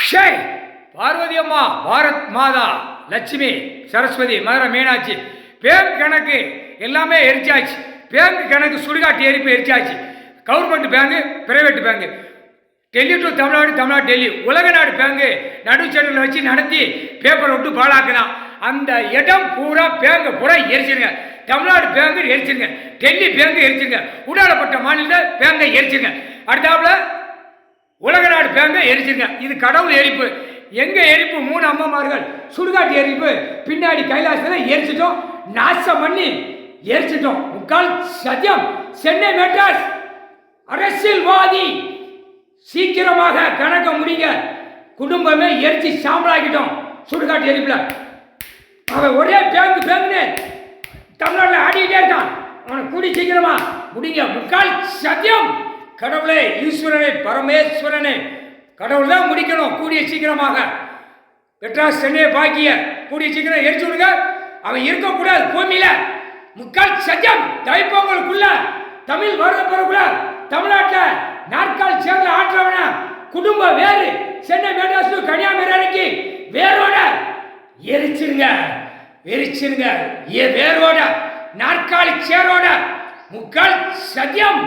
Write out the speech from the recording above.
ஷே பார்வதி அம்மா, பாரத் மாதா, லட்சுமி, சரஸ்வதி, மதுரை மீனாட்சி, பேங்க் கணக்கு எல்லாமே எரிச்சாச்சு. பேங்க் கணக்கு சுடுகாட்டு எரிப்பு எரிச்சாச்சு. Government bank, private bank, Delhi to Tamil Nadu, Tamil Nadu Delhi, உலக நாடு பேங்கு நடு சென்னையில் வச்சு நடத்தி பேப்பரை விட்டு பாழாக்குதான். அந்த இடம் பூரா பேங்கு பூரா எரிச்சிருங்க. தமிழ்நாடு பேங்கு எரிச்சிருங்க, டெல்லி பேங்கு எரிச்சிருங்க, உடாலப்பட்ட மாநில பேங்கை எரிச்சிருங்க, அடுத்தாப்புல உலக நாடு பேங்கை எரிச்சிருங்க. இது கடவுள் எரிப்பு. எங்க எரிப்பு? 3 அம்மமார்கள் சுடுகாட்டு எரிப்பு. பின்னாடி கைலாசத்தில் எரிச்சிட்டோம், நாசம் பண்ணி எரிச்சிட்டோம். முக்கால் சத்தியம். சென்னை மெட்ராஸ் அரசியல்வாதி சீக்கிரமாக கணக்க முடிங்க. குடும்பமே எரிச்சு சாம்பலாக்கிட்டோம் சுடுகாட்டு எரிப்புல. அவன் ஒரே பேங்கு பேங்குன்னு தமிழ்நாட்டில் ஆடிக்கிட்டே இருக்கான். அவனை கூடி சீக்கிரமா முடிங்க. முக்கால் சத்தியம். கடவுளே, ஈஸ்வரனே, பரமேஸ்வரனே, கடவுள் தான் முடிக்கணும் கூடிய சீக்கிரமாக. மெட்ராஸ் சென்னை பாக்கிய கூடிய சீக்கிரம் எரிச்சு விடுங்க. அவன் இருக்கக்கூடாது பூமியில. முக்கால் சத்தியம். தைப்பொங்கலுக்குள்ள தமிழ் வருட பிறகுல தமிழ்நாட்டில் நாற்கால் சேர்ந்து ஆற்றவன குடும்ப வேறு சென்னை மெட்ராஸ் கன்னியாகுமரி அன்னைக்கு வேரோட எரிச்சிருங்க, எரிச்சிருங்க. வேரோட நாற்காலி சேரோட. முக்கால் சத்தியம்.